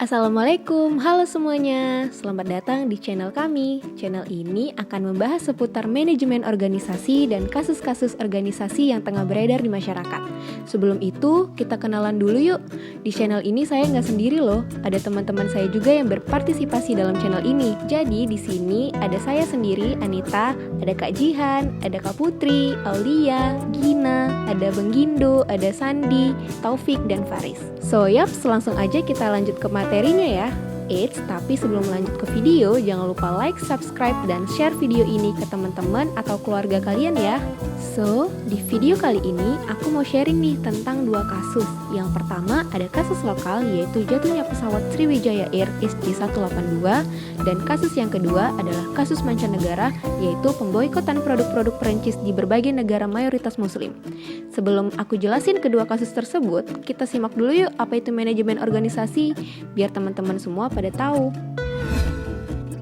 Assalamualaikum, halo semuanya. Selamat datang di channel kami. Channel ini akan membahas seputar manajemen organisasi dan kasus-kasus organisasi yang tengah beredar di masyarakat. Sebelum itu, kita kenalan dulu yuk. Di channel ini saya nggak sendiri loh. Ada teman-teman saya juga yang berpartisipasi dalam channel ini. Jadi di sini ada saya sendiri, Anita, ada Kak Jihan, ada Kak Putri, Aulia, Gina, ada Bang Gindo, ada Sandi, Taufik, dan Faris. So yaps, langsung aja kita lanjut ke materinya ya. Eits, tapi sebelum lanjut ke video, jangan lupa like, subscribe, dan share video ini ke teman-teman atau keluarga kalian ya. So, di video kali ini aku mau sharing nih tentang dua kasus. Yang pertama ada kasus lokal yaitu jatuhnya pesawat Sriwijaya Air SJ182, dan kasus yang kedua adalah kasus mancanegara yaitu pemboikotan produk-produk Perancis di berbagai negara mayoritas muslim. Sebelum aku jelasin kedua kasus tersebut, kita simak dulu yuk apa itu manajemen organisasi biar teman-teman semua pada tahu.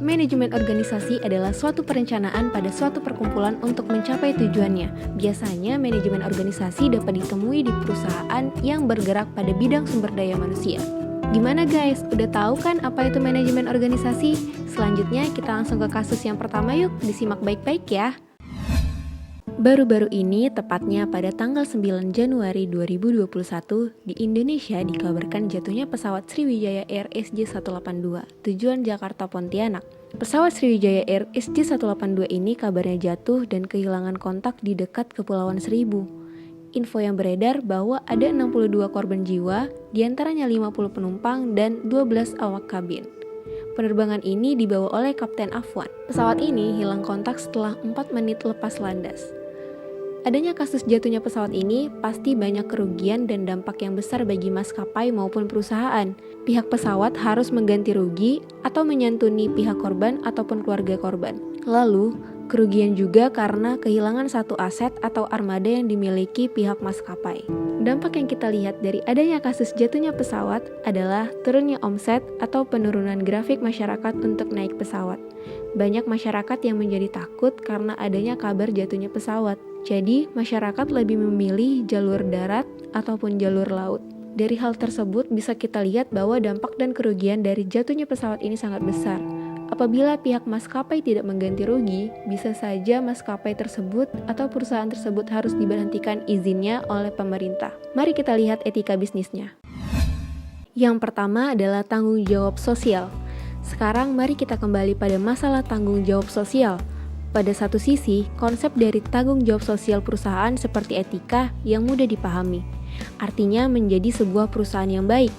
Manajemen organisasi adalah suatu perencanaan pada suatu perkumpulan untuk mencapai tujuannya. Biasanya manajemen organisasi dapat ditemui di perusahaan yang bergerak pada bidang sumber daya manusia. Gimana guys, udah tahu kan apa itu manajemen organisasi? Selanjutnya kita langsung ke kasus yang pertama yuk, disimak baik-baik ya. Baru-baru ini, tepatnya pada tanggal 9 Januari 2021, di Indonesia dikabarkan jatuhnya pesawat Sriwijaya Air SJ182, tujuan Jakarta Pontianak. Pesawat Sriwijaya Air SJ182 ini kabarnya jatuh dan kehilangan kontak di dekat Kepulauan Seribu. Info yang beredar bahwa ada 62 korban jiwa, diantaranya 50 penumpang dan 12 awak kabin. Penerbangan ini dibawa oleh Kapten Afwan. Pesawat ini hilang kontak setelah 4 menit lepas landas. Adanya kasus jatuhnya pesawat ini pasti banyak kerugian dan dampak yang besar bagi maskapai maupun perusahaan. Pihak pesawat harus mengganti rugi atau menyantuni pihak korban ataupun keluarga korban. Lalu, kerugian juga karena kehilangan satu aset atau armada yang dimiliki pihak maskapai. Dampak yang kita lihat dari adanya kasus jatuhnya pesawat adalah turunnya omset atau penurunan grafik masyarakat untuk naik pesawat. Banyak masyarakat yang menjadi takut karena adanya kabar jatuhnya pesawat. Jadi, masyarakat lebih memilih jalur darat ataupun jalur laut. Dari hal tersebut bisa kita lihat bahwa dampak dan kerugian dari jatuhnya pesawat ini sangat besar. Apabila pihak maskapai tidak mengganti rugi, bisa saja maskapai tersebut atau perusahaan tersebut harus diberhentikan izinnya oleh pemerintah. Mari kita lihat etika bisnisnya. Yang pertama adalah tanggung jawab sosial. Sekarang mari kita kembali pada masalah tanggung jawab sosial. Pada satu sisi, konsep dari tanggung jawab sosial perusahaan seperti etika yang mudah dipahami. Artinya menjadi sebuah perusahaan yang baik.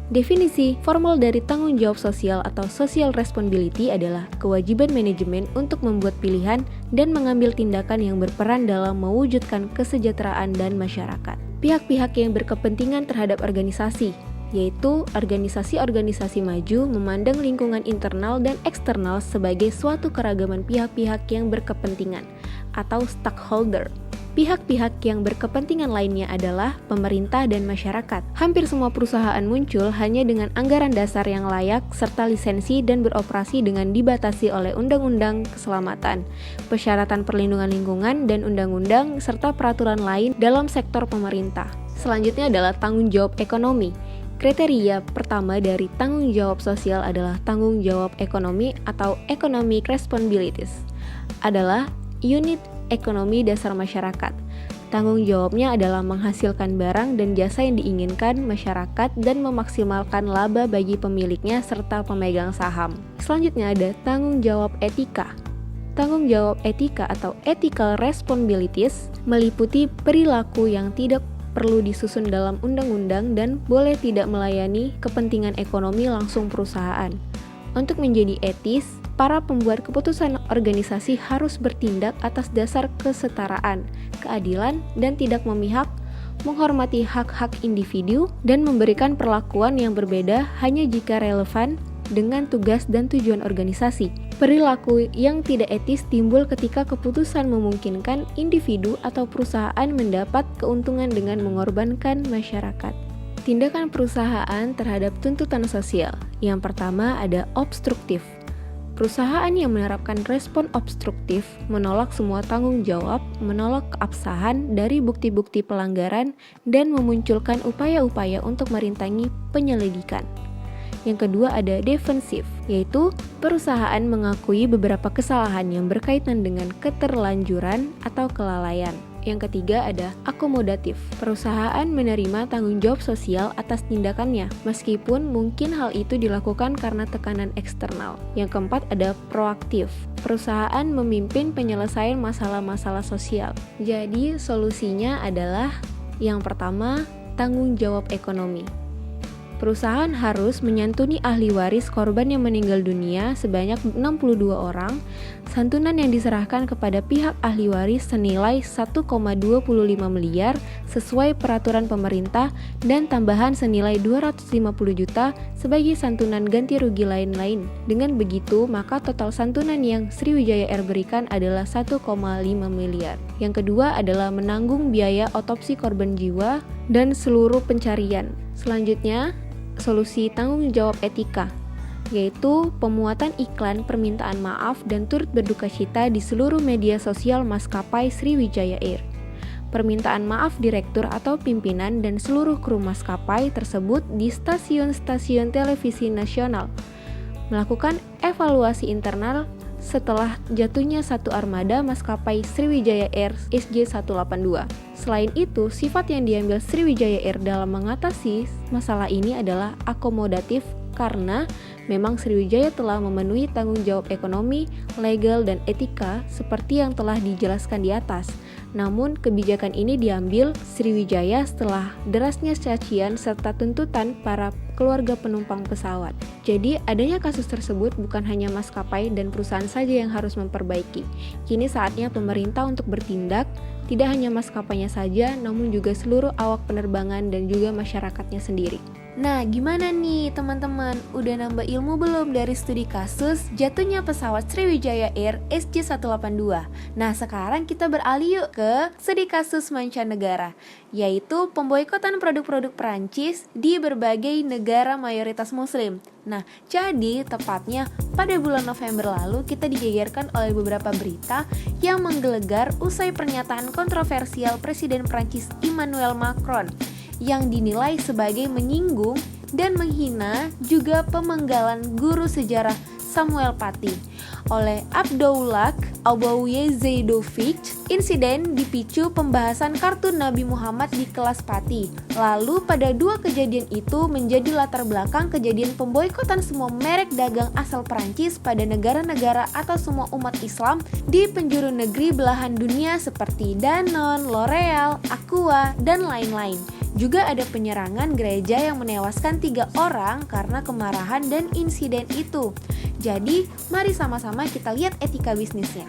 Definisi formal dari tanggung jawab sosial atau social responsibility adalah kewajiban manajemen untuk membuat pilihan dan mengambil tindakan yang berperan dalam mewujudkan kesejahteraan dan masyarakat. Pihak-pihak yang berkepentingan terhadap organisasi, yaitu organisasi-organisasi maju memandang lingkungan internal dan eksternal sebagai suatu keragaman pihak-pihak yang berkepentingan atau stakeholder. Pihak-pihak yang berkepentingan lainnya adalah pemerintah dan masyarakat. Hampir semua perusahaan muncul hanya dengan anggaran dasar yang layak serta lisensi dan beroperasi dengan dibatasi oleh undang-undang keselamatan, persyaratan perlindungan lingkungan, dan undang-undang serta peraturan lain dalam sektor pemerintah. Selanjutnya adalah tanggung jawab ekonomi. Kriteria pertama dari tanggung jawab sosial adalah tanggung jawab ekonomi atau economic responsibilities. Adalah unit ekonomi dasar masyarakat. Tanggung jawabnya adalah menghasilkan barang dan jasa yang diinginkan masyarakat dan memaksimalkan laba bagi pemiliknya serta pemegang saham. Selanjutnya ada tanggung jawab etika. Tanggung jawab etika atau ethical responsibilities meliputi perilaku yang tidak perlu disusun dalam undang-undang dan boleh tidak melayani kepentingan ekonomi langsung perusahaan. Untuk menjadi etis, para pembuat keputusan organisasi harus bertindak atas dasar kesetaraan, keadilan, dan tidak memihak, menghormati hak-hak individu, dan memberikan perlakuan yang berbeda hanya jika relevan dengan tugas dan tujuan organisasi. Perilaku yang tidak etis timbul ketika keputusan memungkinkan individu atau perusahaan mendapat keuntungan dengan mengorbankan masyarakat. Tindakan perusahaan terhadap tuntutan sosial. Yang pertama ada obstruktif. Perusahaan yang menerapkan respon obstruktif menolak semua tanggung jawab, menolak keabsahan dari bukti-bukti pelanggaran, dan memunculkan upaya-upaya untuk merintangi penyelidikan. Yang kedua ada defensif, yaitu perusahaan mengakui beberapa kesalahan yang berkaitan dengan keterlanjuran atau kelalaian. Yang ketiga ada akomodatif. Perusahaan menerima tanggung jawab sosial atas tindakannya, meskipun mungkin hal itu dilakukan karena tekanan eksternal. Yang keempat ada proaktif. Perusahaan memimpin penyelesaian masalah-masalah sosial. Jadi solusinya adalah yang pertama, tanggung jawab ekonomi. Perusahaan harus menyantuni ahli waris korban yang meninggal dunia sebanyak 62 orang. Santunan yang diserahkan kepada pihak ahli waris senilai 1,25 miliar sesuai peraturan pemerintah dan tambahan senilai 250 juta sebagai santunan ganti rugi lain-lain. Dengan begitu, maka total santunan yang Sriwijaya Air berikan adalah 1,5 miliar. Yang kedua adalah menanggung biaya otopsi korban jiwa dan seluruh pencarian. Selanjutnya, solusi tanggung jawab etika, yaitu pemuatan iklan permintaan maaf dan turut berduka cita di seluruh media sosial maskapai Sriwijaya Air. Permintaan maaf direktur atau pimpinan dan seluruh kru maskapai tersebut di stasiun-stasiun televisi nasional. Melakukan evaluasi internal setelah jatuhnya satu armada maskapai Sriwijaya Air SJ182. Selain itu, sifat yang diambil Sriwijaya Air dalam mengatasi masalah ini adalah akomodatif karena memang Sriwijaya telah memenuhi tanggung jawab ekonomi, legal, dan etika seperti yang telah dijelaskan di atas. Namun, kebijakan ini diambil Sriwijaya setelah derasnya cacian serta tuntutan para keluarga penumpang pesawat. Jadi, adanya kasus tersebut bukan hanya maskapai dan perusahaan saja yang harus memperbaiki. Kini saatnya pemerintah untuk bertindak, tidak hanya maskapainya saja, namun juga seluruh awak penerbangan dan juga masyarakatnya sendiri. Nah, gimana nih teman-teman? Udah nambah ilmu belum dari studi kasus jatuhnya pesawat Sriwijaya Air SJ182? Nah, sekarang kita beralih yuk ke studi kasus mancanegara, yaitu pemboikotan produk-produk Perancis di berbagai negara mayoritas muslim. Nah, jadi tepatnya pada bulan November lalu kita digegerkan oleh beberapa berita yang menggelegar usai pernyataan kontroversial Presiden Prancis Emmanuel Macron yang dinilai sebagai menyinggung dan menghina juga pemenggalan guru sejarah Samuel Paty oleh Abdullah Abouyezedovich. Insiden dipicu pembahasan kartun Nabi Muhammad di kelas Paty. Lalu pada dua kejadian itu menjadi latar belakang kejadian pemboikotan semua merek dagang asal Perancis pada negara-negara atau semua umat Islam di penjuru negeri belahan dunia seperti Danone, L'Oreal, Aqua, dan lain-lain. Juga ada penyerangan gereja yang menewaskan 3 orang karena kemarahan dan insiden itu. Jadi, mari sama-sama kita lihat etika bisnisnya.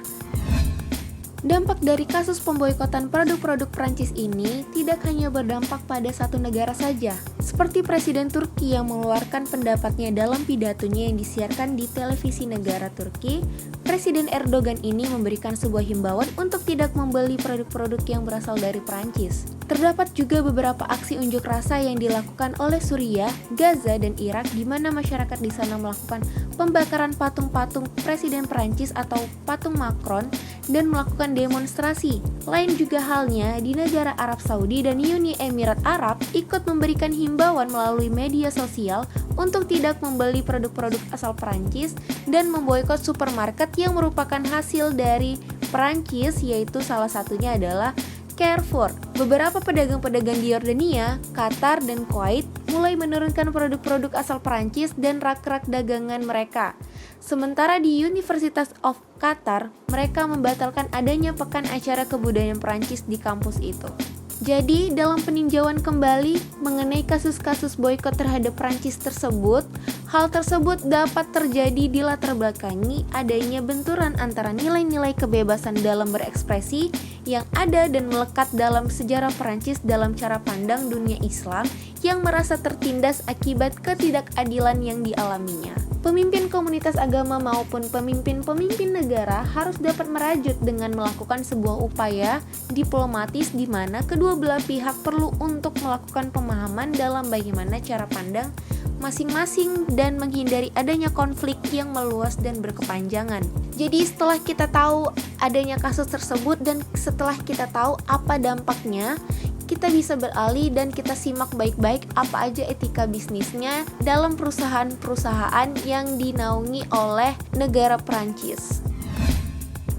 Dampak dari kasus pemboikotan produk-produk Prancis ini tidak hanya berdampak pada satu negara saja. Seperti Presiden Turki yang mengeluarkan pendapatnya dalam pidatonya yang disiarkan di televisi negara Turki, Presiden Erdogan ini memberikan sebuah himbauan untuk tidak membeli produk-produk yang berasal dari Prancis. Terdapat juga beberapa aksi unjuk rasa yang dilakukan oleh Suriah, Gaza, dan Irak di mana masyarakat di sana melakukan pembakaran patung-patung Presiden Prancis atau patung Macron dan melakukan demonstrasi. Lain juga halnya di negara Arab Saudi dan Uni Emirat Arab ikut memberikan himbauan melalui media sosial untuk tidak membeli produk-produk asal Prancis dan memboikot supermarket yang merupakan hasil dari Prancis, yaitu salah satunya adalah Carrefour. Beberapa pedagang-pedagang di Yordania, Qatar, dan Kuwait mulai menurunkan produk-produk asal Prancis dan rak-rak dagangan mereka. Sementara di Universitas of Qatar, mereka membatalkan adanya pekan acara kebudayaan Prancis di kampus itu. Jadi, dalam peninjauan kembali mengenai kasus-kasus boikot terhadap Prancis tersebut, hal tersebut dapat terjadi di latar belakangi adanya benturan antara nilai-nilai kebebasan dalam berekspresi yang ada dan melekat dalam sejarah Prancis dalam cara pandang dunia Islam yang merasa tertindas akibat ketidakadilan yang dialaminya. Pemimpin komunitas agama maupun pemimpin-pemimpin negara harus dapat merajut dengan melakukan sebuah upaya diplomatis di mana kedua belah pihak perlu untuk melakukan pemahaman dalam bagaimana cara pandang masing-masing dan menghindari adanya konflik yang meluas dan berkepanjangan. Jadi setelah kita tahu adanya kasus tersebut dan setelah kita tahu apa dampaknya, kita bisa beralih dan kita simak baik-baik apa aja etika bisnisnya dalam perusahaan-perusahaan yang dinaungi oleh negara Prancis.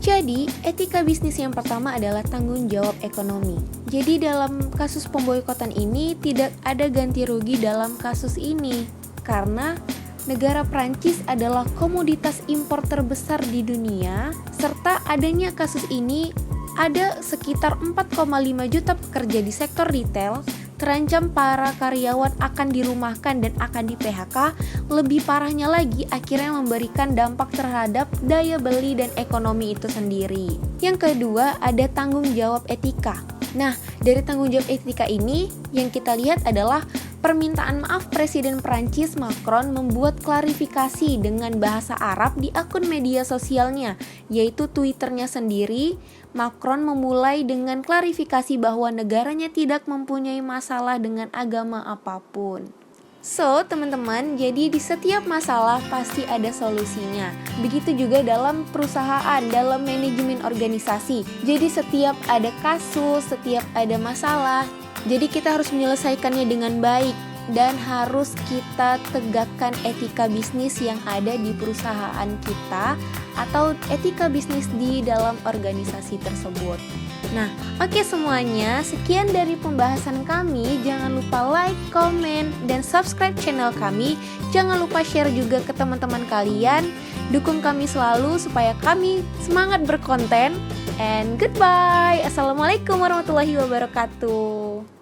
Jadi, etika bisnis yang pertama adalah tanggung jawab ekonomi. Jadi dalam kasus pemboikotan ini tidak ada ganti rugi dalam kasus ini, karena negara Prancis adalah komoditas impor terbesar di dunia, serta adanya kasus ini ada sekitar 4,5 juta pekerja di sektor retail terancam para karyawan akan dirumahkan dan akan di-PHK. Lebih parahnya lagi, akhirnya memberikan dampak terhadap daya beli dan ekonomi itu sendiri. Yang kedua, ada tanggung jawab etika. Nah, dari tanggung jawab etika ini yang kita lihat adalah permintaan maaf Presiden Prancis Macron membuat klarifikasi dengan bahasa Arab di akun media sosialnya, yaitu Twitternya sendiri. Macron memulai dengan klarifikasi bahwa negaranya tidak mempunyai masalah dengan agama apapun. So, teman-teman, jadi di setiap masalah pasti ada solusinya. Begitu juga dalam perusahaan, dalam manajemen organisasi. Jadi setiap ada kasus, setiap ada masalah, jadi kita harus menyelesaikannya dengan baik dan harus kita tegakkan etika bisnis yang ada di perusahaan kita atau etika bisnis di dalam organisasi tersebut. Nah, oke semuanya, sekian dari pembahasan kami. Jangan lupa like, comment, dan subscribe channel kami. Jangan lupa share juga ke teman-teman kalian. Dukung kami selalu supaya kami semangat berkonten. And goodbye. Assalamualaikum warahmatullahi wabarakatuh.